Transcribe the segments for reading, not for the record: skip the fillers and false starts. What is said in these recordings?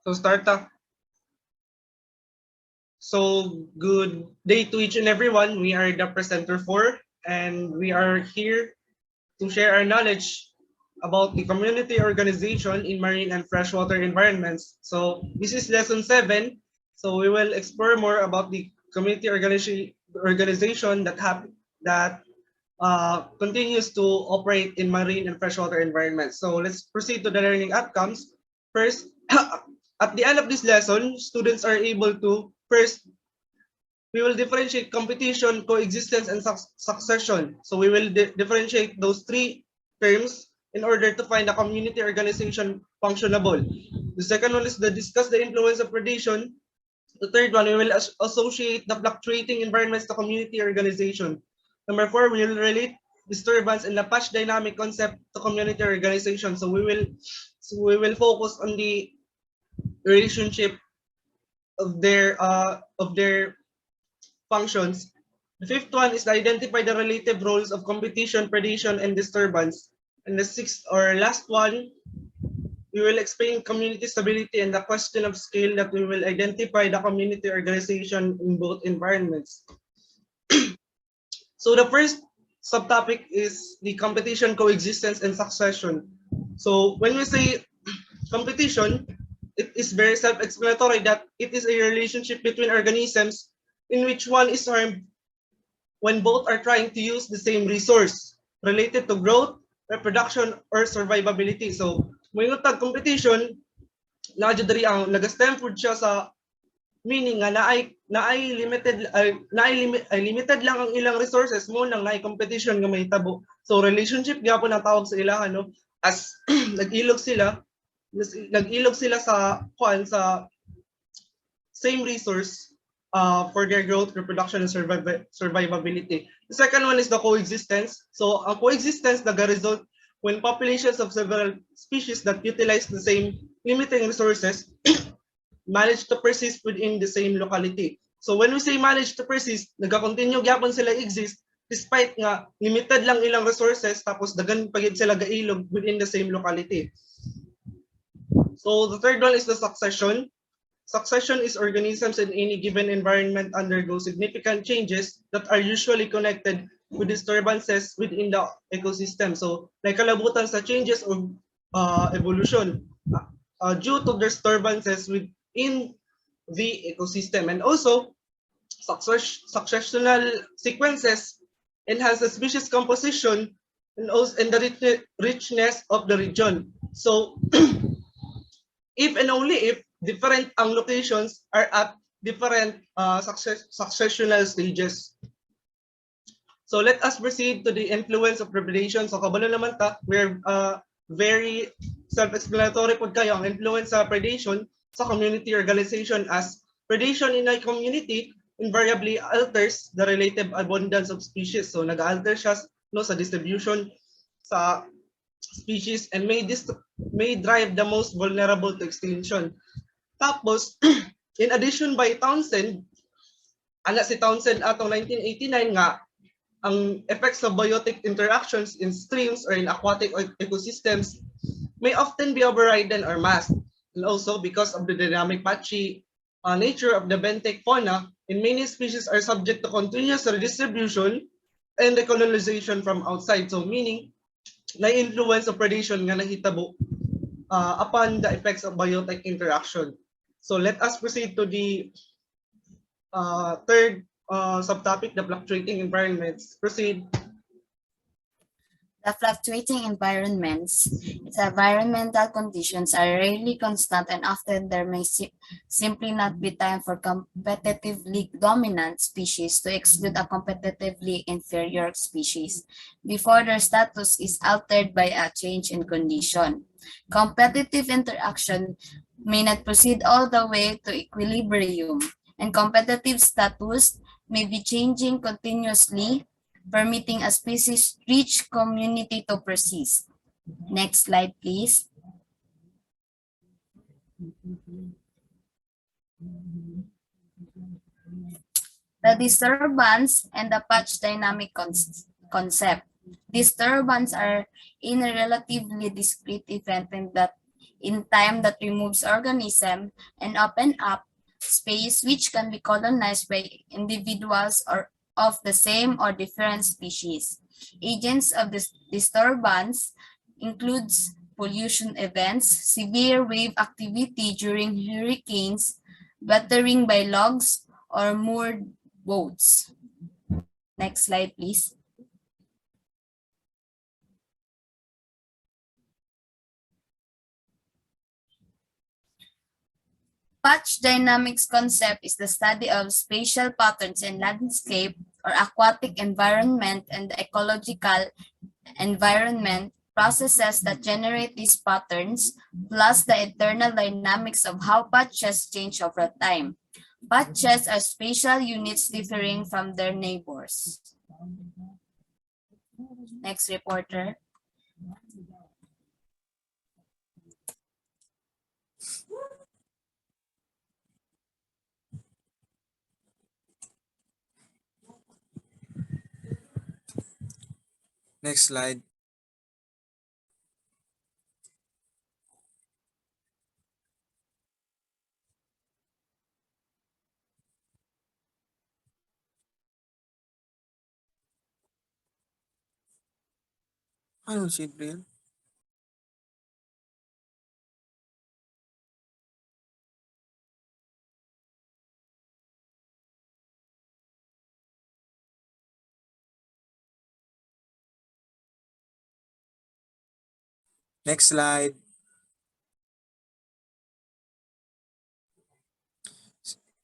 So start ta. So good day to each and everyone. We are the presenter 4 and we are here to share our knowledge about the community organization in marine and freshwater environments. So this is lesson 7. So we will explore more about the community organization that continues to operate in marine and freshwater environments. So let's proceed to the learning outcomes. First, at the end of this lesson, students are able to first we will differentiate competition, coexistence, and succession. So we will differentiate those three terms in order to find a community organization functionable. The second one is to discuss the influence of predation. The third one, we will associate the fluctuating environments to community organization. Number 4, we will relate disturbance and the patch dynamic concept to community organization. So we will focus on the relationship of their functions. The fifth one is to identify the relative roles of competition, predation, and disturbance. And the sixth or last one, we will explain community stability and the question of scale that we will identify the community organization in both environments. So the first subtopic is the competition, coexistence, and succession. So when we say competition, it is very self-explanatory that it is a relationship between organisms in which one is harmed when both are trying to use the same resource related to growth, reproduction, or survivability. So, mayroon tag competition, nadyo diri ang nag-stem food siya sa meaning nga naay limited limited lang ang ilang resources mo nang naay competition nga may tabo. So relationship gyapon ang tawag sa ilahan no as nag-ilog sila sa sa same resource for their growth, reproduction, and survivability. The second one is the coexistence. So, ang coexistence nag-result when populations of several species that utilize the same limiting resources manage to persist within the same locality. So, when we say manage to persist, nag-continue gyapon sila exist despite nga limited lang ilang resources tapos dagan pagid sila gailog within the same locality. So, the third one is the succession. Succession is organisms in any given environment undergo significant changes that are usually connected with disturbances within the ecosystem. So, kalabutan sa changes of evolution due to disturbances within the ecosystem. And also, successional sequences enhance the species composition and the richness of the region. So, if and only if different locations are at different successional stages. So let us proceed to the influence of predation. So kabalo naman ta, we're very self-explanatory po kayo ang influence sa predation sa community organization as predation in a community invariably alters the relative abundance of species. So nag-alter siya no, sa distribution sa species and may drive the most vulnerable to extinction. Tapos, in addition by Townsend, si Townsend atong 1989 nga, ang effects of biotic interactions in streams or in aquatic ecosystems may often be overridden or masked. And also, because of the dynamic patchy nature of the benthic fauna, in many species are subject to continuous redistribution and decolonization from outside. So, meaning, na-influence of predation nga nahitabo upon the effects of biotic interaction. So let us proceed to the third subtopic, the fluctuating environments. Proceed. The fluctuating environments, its environmental conditions are rarely constant and often there may simply not be time for competitively dominant species to exclude a competitively inferior species before their status is altered by a change in condition. Competitive interaction may not proceed all the way to equilibrium, and competitive status may be changing continuously, permitting a species-rich community to persist. Next slide, please. The disturbance and the patch dynamic concept. Disturbance are in a relatively discrete event in that in time that removes organism and open up space which can be colonized by individuals or of the same or different species. Agents of this disturbance includes pollution events, severe wave activity during hurricanes, battering by logs or moored boats. Next slide, please. Patch dynamics concept is the study of spatial patterns in landscape or aquatic environment and the ecological environment processes that generate these patterns, plus the internal dynamics of how patches change over time. Patches are spatial units differing from their neighbors. Next reporter. Next slide. Ano si April? Next slide.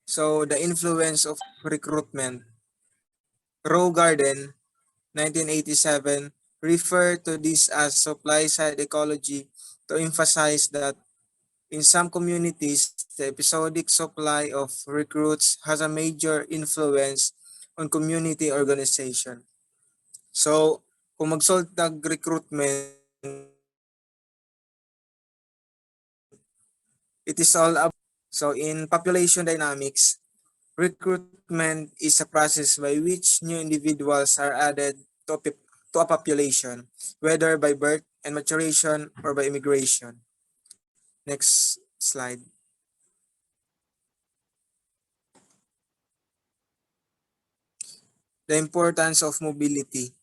So the influence of recruitment. Row Garden, 1987, refer to this as supply-side ecology to emphasize that in some communities, the episodic supply of recruits has a major influence on community organization. So, kung mag-salt recruitment, it is all about. So, in population dynamics, recruitment is a process by which new individuals are added to a population, whether by birth and maturation or by immigration. Next slide. The importance of mobility.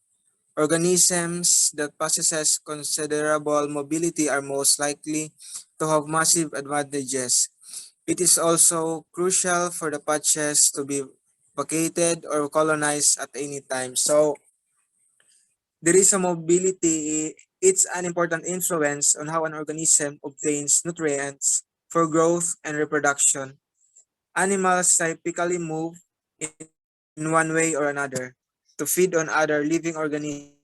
Organisms that possess considerable mobility are most likely to have massive advantages. It is also crucial for the patches to be vacated or colonized at any time. So, there is a mobility. It's an important influence on how an organism obtains nutrients for growth and reproduction. Animals typically move in one way or another to feed on other living organisms,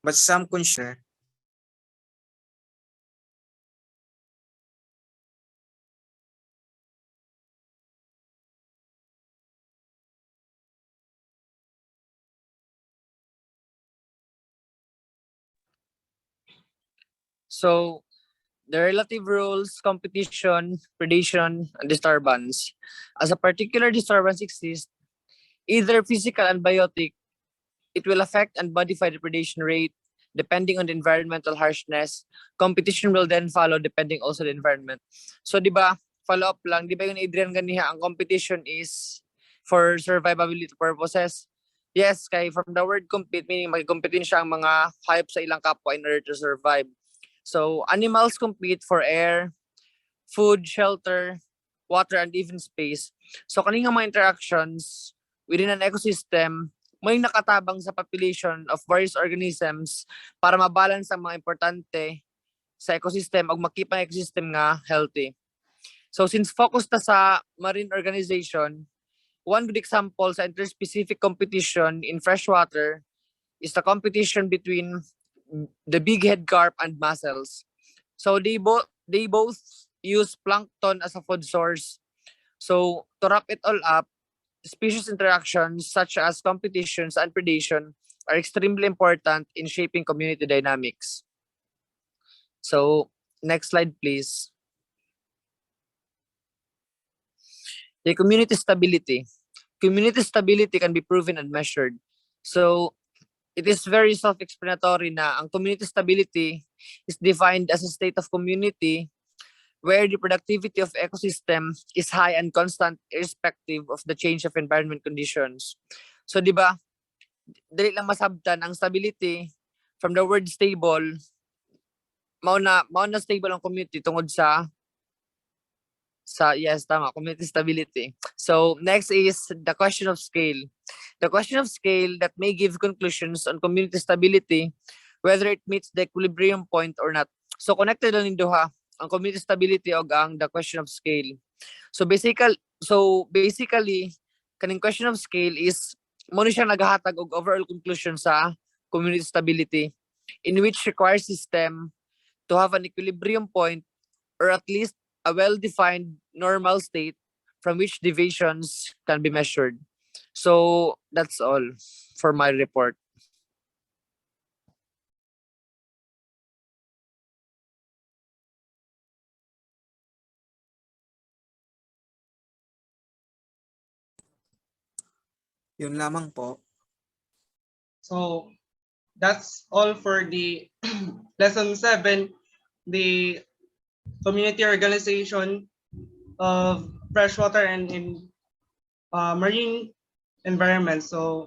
but some consume. So the relative rules, competition, predation, and disturbance. As a particular disturbance exists, either physical and biotic, it will affect and modify the predation rate depending on the environmental harshness. Competition will then follow depending also the environment. So di ba, follow up lang, di ba yung Adrian ganiha, ang competition is for survivability purposes. Yes, kay from the word compete, meaning magkompetin siya ang mga hayop sa ilang kapwa in order to survive. So animals compete for air, food, shelter, water, and even space. So kaning mga interactions within an ecosystem, may nakatabang sa population of various organisms para mabalance ang mga importante sa ecosystem ug makip ang ecosystem nga healthy. So since focus ta sa marine organization, one good example sa interspecific competition in freshwater is the competition between the big head carp and mussels. So they both use plankton as a food source. So to wrap it all up, species interactions such as competitions and predation are extremely important in shaping community dynamics. So next slide, please. The community stability. community stability can be proven and measured. So it is very self-explanatory na ang community stability is defined as a state of community where the productivity of ecosystem is high and constant irrespective of the change of environment conditions. So di ba, dali lang masabtan ang stability from the word stable, mao na stable ang community tungod sa yes, tama, community stability. So next is the question of scale. The question of scale that may give conclusions on community stability, whether it meets the equilibrium point or not. So connected lang nindo ha, ang community stability og ang the question of scale. So basically kaning question of scale is mo ni siya naghatag og overall conclusion sa community stability, in which requires system to have an equilibrium point or at least a well-defined normal state from which deviations can be measured. So that's all for my report. Yun lamang po. So that's all for the lesson 7, the community organization of freshwater and in marine environment. So